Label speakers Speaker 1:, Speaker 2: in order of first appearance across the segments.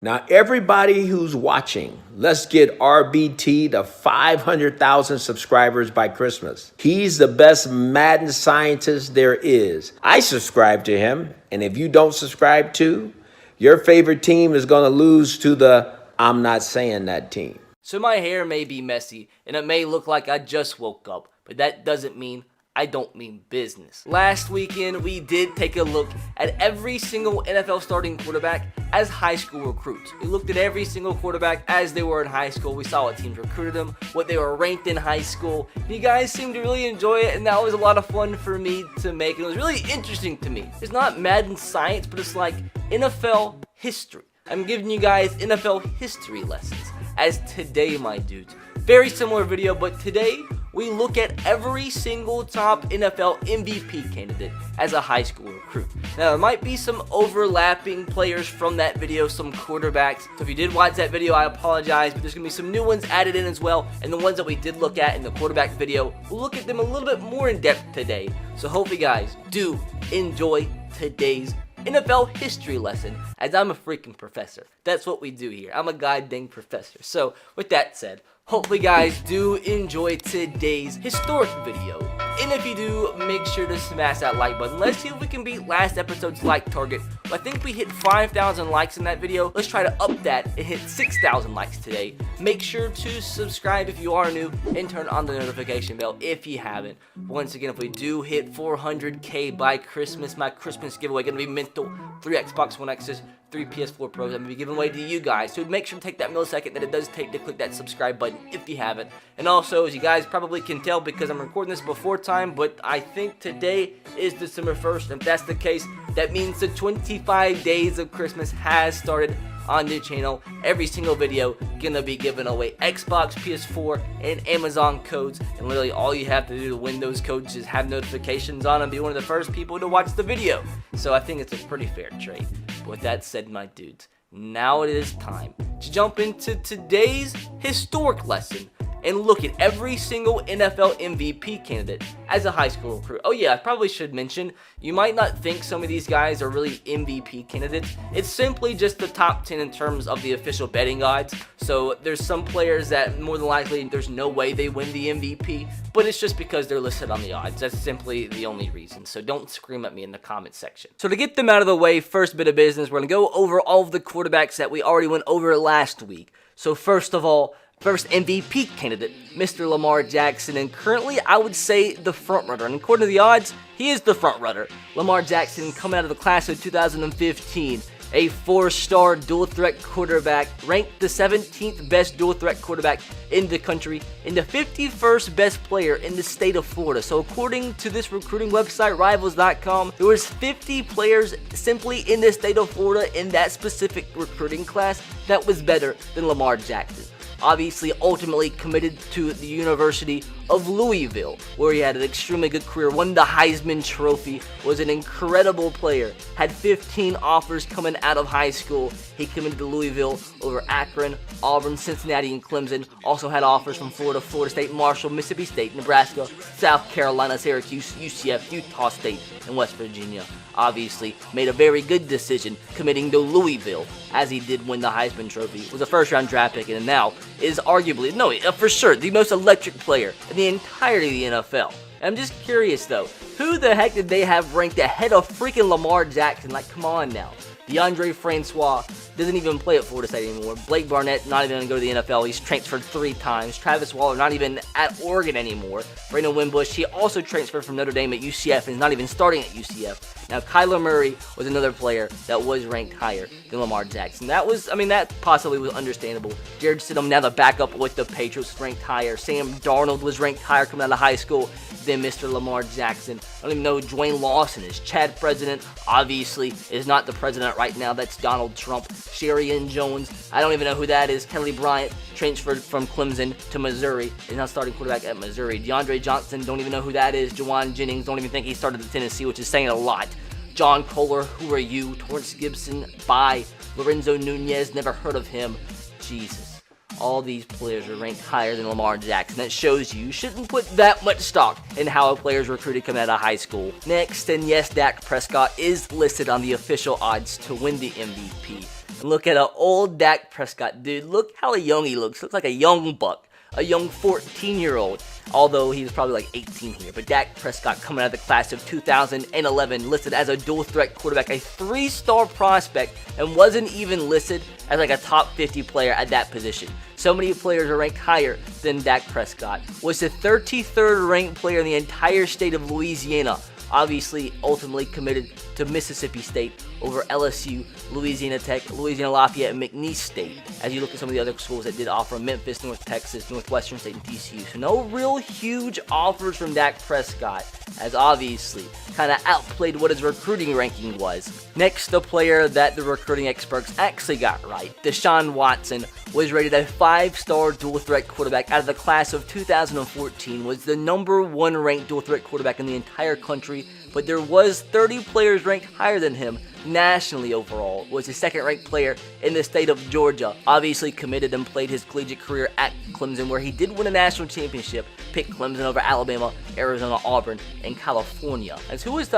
Speaker 1: Now, everybody who's watching, let's get RBT to 500,000 subscribers by Christmas. He's the best Madden scientist there is. I subscribe to him, and if you don't subscribe to, your favorite team is going to lose to the I'm not saying that team.
Speaker 2: So my hair may be messy, and it may look like I just woke up, but that doesn't mean I don't mean business. Last weekend, we did take a look at every single NFL starting quarterback as high school recruits. We looked at every single quarterback as they were in high school. We saw what teams recruited them, what they were ranked in high school. You guys seemed to really enjoy it, and that was a lot of fun for me to make. And it was really interesting to me. It's not Madden science, but it's like NFL history. I'm giving you guys NFL history lessons as today, my dudes. Very similar video, but today we look at every single top NFL MVP candidate as a high school recruit. Now, there might be some overlapping players from that video, some quarterbacks. So if you did watch that video, I apologize, but there's going to be some new ones added in as well. And the ones that we did look at in the quarterback video, we'll look at them a little bit more in depth today. So hopefully, guys, do enjoy today's NFL history lesson, as I'm a freaking professor. That's what we do here. I'm a goddamn professor. So, with that said, hopefully guys do enjoy today's historic video. And if you do, make sure to smash that like button. Let's see if we can beat last episode's like target. I think we hit 5,000 likes in that video. Let's try to up that and hit 6,000 likes today. Make sure to subscribe if you are new and turn on the notification bell if you haven't. Once again, if we do hit 400K by Christmas, my Christmas giveaway gonna be mental. 3 Xbox One X's, 3 PS4 Pros. I'm gonna be giving away to you guys. So make sure to take that millisecond that it does take to click that subscribe button if you haven't. And also, as you guys probably can tell because I'm recording this before time, but I think today is December 1st. And if that's the case, that means the 25 days of Christmas has started on the channel. Every single video gonna be giving away Xbox, PS4, and Amazon codes. And literally all you have to do to win those codes is have notifications on and be one of the first people to watch the video. So I think it's a pretty fair trade. But with that said, my dudes, now it is time to jump into today's historic lesson and look at every single NFL MVP candidate as a high school recruit. Oh yeah, I probably should mention, you might not think some of these guys are really MVP candidates. It's simply just the top 10 in terms of the official betting odds. So there's some players that more than likely there's no way they win the MVP, but it's just because they're listed on the odds. That's simply the only reason. So don't scream at me in the comment section. So to get them out of the way, first bit of business, we're going to go over all of the quarterbacks that we already went over last week. So first of all, first MVP candidate, Mr. Lamar Jackson, and currently I would say the frontrunner. And according to the odds, he is the frontrunner. Lamar Jackson coming out of the class of 2015, a 4-star dual-threat quarterback, ranked the 17th best dual-threat quarterback in the country, and the 51st best player in the state of Florida. So according to this recruiting website, Rivals.com, there was 50 players simply in the state of Florida in that specific recruiting class that was better than Lamar Jackson. Obviously, ultimately committed to the University of Louisville, where he had an extremely good career, won the Heisman Trophy, was an incredible player, had 15 offers coming out of high school. He committed to Louisville over Akron, Auburn, Cincinnati, and Clemson. Also had offers from Florida, Florida State, Marshall, Mississippi State, Nebraska, South Carolina, Syracuse, UCF, Utah State, and West Virginia. Obviously, made a very good decision committing to Louisville, as he did win the Heisman Trophy, was a first-round draft pick, and now is arguably, no, for sure, the most electric player in the entirety of the NFL. I'm just curious, though, who the heck did they have ranked ahead of freaking Lamar Jackson? Like, come on now. DeAndre Francois doesn't even play at Florida State anymore. Blake Barnett not even going to go to the NFL. He's transferred 3 times. Travis Waller not even at Oregon anymore. Brandon Wimbush, he also transferred from Notre Dame at UCF and is not even starting at UCF. Now, Kyler Murray was another player that was ranked higher than Lamar Jackson. That was, that possibly was understandable. Jared Stidham, now the backup with the Patriots, ranked higher. Sam Darnold was ranked higher coming out of high school than Mr. Lamar Jackson. I don't even know who Dwayne Lawson is. Chad President, obviously, is not the president right now. That's Donald Trump. Sherian Jones, I don't even know who that is. Kelly Bryant, transferred from Clemson to Missouri, is now starting quarterback at Missouri. DeAndre Johnson, don't even know who that is. Jawan Jennings, don't even think he started at Tennessee, which is saying a lot. John Kohler, who are you? Torrance Gibson, bye. Lorenzo Nunez, never heard of him. Jesus. All these players are ranked higher than Lamar Jackson. That shows you shouldn't put that much stock in how a player is recruited coming out of high school. Next, and yes, Dak Prescott is listed on the official odds to win the MVP. and look at an old Dak Prescott. Dude, look how young he looks. Looks like a young buck. A young 14-year-old, although he was probably like 18 here. But Dak Prescott coming out of the class of 2011, listed as a dual threat quarterback, a 3-star prospect, and wasn't even listed as like a top 50 player at that position. So many players are ranked higher than Dak Prescott. Was the 33rd ranked player in the entire state of Louisiana. Obviously, ultimately committed to Mississippi State over LSU, Louisiana Tech, Louisiana Lafayette, and McNeese State. As you look at some of the other schools that did offer, Memphis, North Texas, Northwestern State, and TCU. So no real huge offers from Dak Prescott, as obviously kind of outplayed what his recruiting ranking was. Next, the player that the recruiting experts actually got right, DESHAUN Watson, was rated a 5-star dual threat quarterback out of the class of 2014, was the number 1 ranked dual threat quarterback in the entire country, but there was 30 players ranked higher than him nationally overall. Was the 2nd ranked player in the state of Georgia. Obviously committed and played his collegiate career at Clemson, where he did win a national championship. Picked Clemson over Alabama, Arizona, Auburn, and California. As who was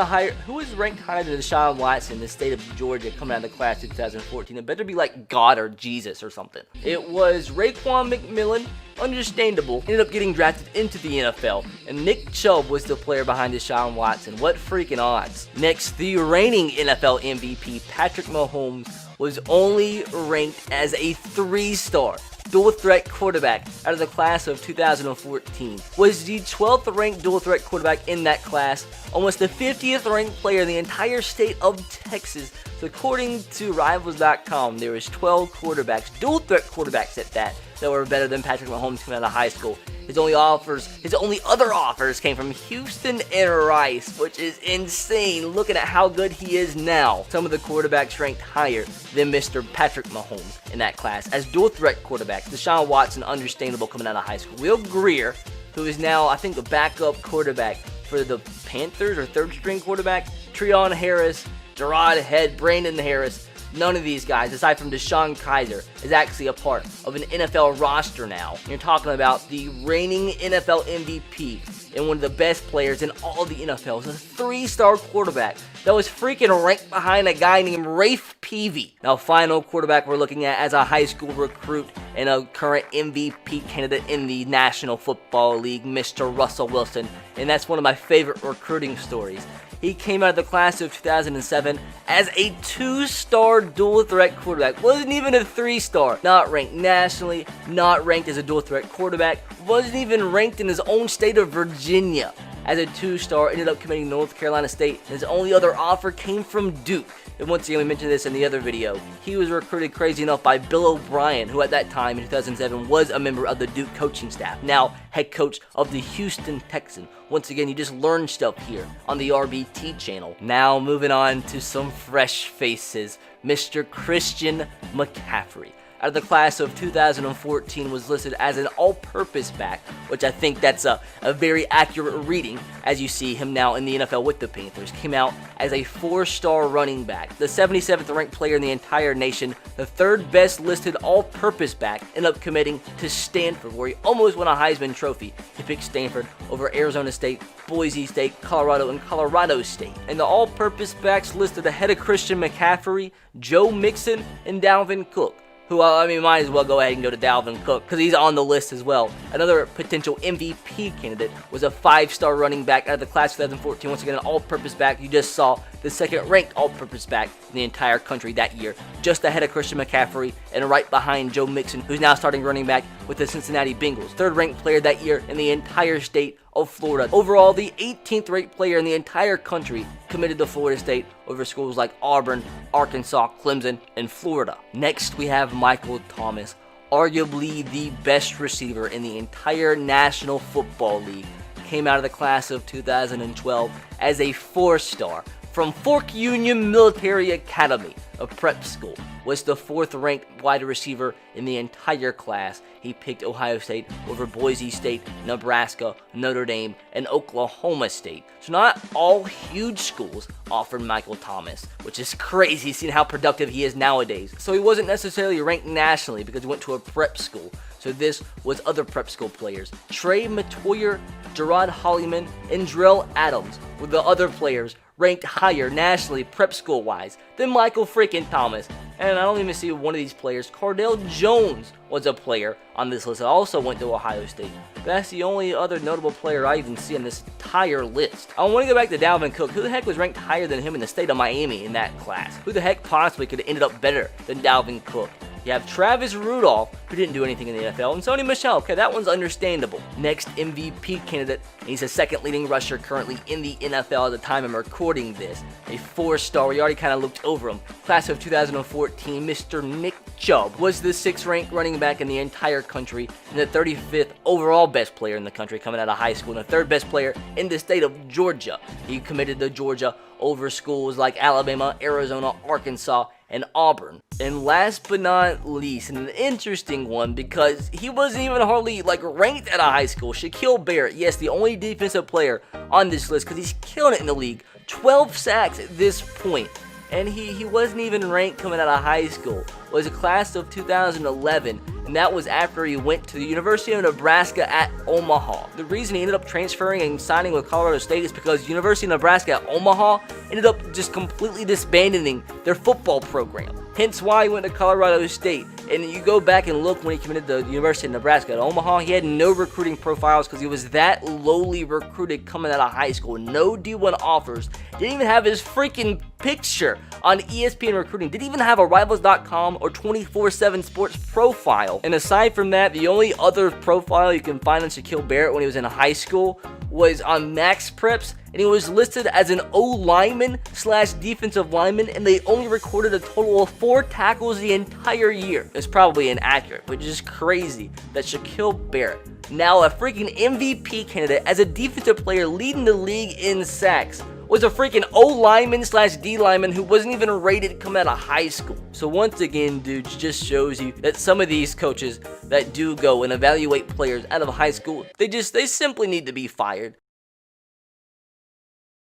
Speaker 2: ranked higher than DESHAUN Watson in the state of Georgia coming out of the class of 2014? It better be like God or Jesus or something. It was Raekwon McMillan. Understandable, ended up getting drafted into the NFL, and Nick Chubb was the player behind DESHAUN Watson. What freaking odds. Next, the reigning NFL MVP, Patrick Mahomes, was only ranked as a 3-star dual threat quarterback out of the class of 2014. Was the 12th ranked dual threat quarterback in that class, almost the 50th ranked player in the entire state of Texas. So according to Rivals.com, there was 12 quarterbacks, dual threat quarterbacks at that were better than Patrick Mahomes coming out of high school. His only other offers came from Houston and Rice, which is insane looking at how good he is now. Some of the quarterbacks ranked higher than Mr. Patrick Mahomes in that class. As dual threat quarterbacks, DESHAUN Watson, understandable coming out of high school. Will Greer, who is now, I think, a backup quarterback for the Panthers, or 3rd string quarterback. Treon Harris, Gerard Head, Brandon Harris. None of these guys, aside from DeShone Kizer, is actually a part of an NFL roster now. You're talking about the reigning NFL MVP and one of the best players in all the NFL. It's a 3-star quarterback that was freaking ranked behind a guy named Rafe Peavy. Now, final quarterback we're looking at as a high school recruit and a current MVP candidate in the National Football League, Mr. Russell Wilson. And that's one of my favorite recruiting stories. He came out of the class of 2007 as a 2-star dual threat quarterback. Wasn't even a 3-star. Not ranked nationally, not ranked as a dual threat quarterback. Wasn't even ranked in his own state of Virginia as a 2-star. Ended up committing to North Carolina State. And his only other offer came from Duke. And once again, we mentioned this in the other video. He was recruited, crazy enough, by Bill O'Brien, who at that time in 2007 was a member of the Duke coaching staff. Now, head coach of the Houston Texans. Once again, you just learn stuff here on the RBT channel. Now, moving on to some fresh faces. Mr. Christian McCaffrey, out of the class of 2014, was listed as an all-purpose back, which I think that's a very accurate reading, as you see him now in the NFL with the Panthers. Came out as a 4-star running back, the 77th ranked player in the entire nation, the 3rd best listed all-purpose back, ended up committing to Stanford, where he almost won a Heisman Trophy. He picked Stanford over Arizona State, Boise State, Colorado, and Colorado State. And the all-purpose backs listed ahead of Christian McCaffrey, Joe Mixon, and Dalvin Cook, who, I mean, might as well go ahead and go to Dalvin Cook because he's on the list as well. Another potential MVP candidate was a 5-star running back out of the class of 2014. Once again, an all-purpose back. You just saw the 2nd-ranked all-purpose back in the entire country that year, just ahead of Christian McCaffrey and right behind Joe Mixon, who's now starting running back with the Cincinnati Bengals. 3rd-ranked player that year in the entire state of Florida. Overall, the 18th ranked player in the entire country committed to Florida State over schools like Auburn, Arkansas, Clemson, and Florida. Next, we have Michael Thomas, arguably the best receiver in the entire National Football League. Came out of the class of 2012 as a 4-star from Fork Union Military Academy, a prep school. Was the 4th ranked wide receiver in the entire class. He picked Ohio State over Boise State, Nebraska, Notre Dame, and Oklahoma State. So not all huge schools offered Michael Thomas, which is crazy seeing how productive he is nowadays. So he wasn't necessarily ranked nationally because he went to a prep school. So this was other prep school players. Trey Matoyer, Gerard Hollyman, and Drell Adams were the other players ranked higher nationally prep school wise than Michael freaking Thomas. And I don't even see one of these players. Cardale Jones was a player on this list that also went to Ohio State. But that's the only other notable player I even see on this entire list. I want to go back to Dalvin Cook. Who the heck was ranked higher than him in the state of Miami in that class? Who the heck possibly could have ended up better than Dalvin Cook? You have Travis Rudolph, who didn't do anything in the NFL, and Sony Michel. Okay, that one's understandable. Next MVP candidate, and he's the second leading rusher currently in the NFL at the time I'm recording this. A 4-star, we already kind of looked over him. Class of 2014, Mr. Nick Chubb was the 6th ranked running back in the entire country and the 35th overall best player in the country coming out of high school and the 3rd best player in the state of Georgia. He committed to Georgia over schools like Alabama, Arizona, Arkansas, and Auburn. And last but not least, and an interesting one because he wasn't even hardly ranked at a high school, Shaquille Barrett. Yes, the only defensive player on this list because he's killing it in the league. 12 sacks at this point. And he wasn't even ranked coming out of high school. It was a class of 2011, and that was after he went to the University of Nebraska at Omaha. The reason he ended up transferring and signing with Colorado State is because University of Nebraska at Omaha ended up just completely disbanding their football program. Hence why he went to Colorado State. And you go back and look when he committed to the University of Nebraska at Omaha, he had no recruiting profiles because he was that lowly recruited coming out of high school. No D1 offers. Didn't even have his freaking picture on ESPN recruiting. Didn't even have a Rivals.com or 24/7 Sports profile. And aside from that, the only other profile you can find on Shaquille Barrett when he was in high school was on Max Preps, and he was listed as an O-lineman/defensive lineman, and they only recorded a total of 4 tackles the entire year. It's probably inaccurate, but just crazy that Shaquille Barrett, now a freaking MVP candidate as a defensive player leading the league in sacks, was a freaking O-lineman/D lineman who wasn't even rated coming out of high school. So once again, dudes, just shows you that some of these coaches that do go and evaluate players out of high school, they simply need to be fired.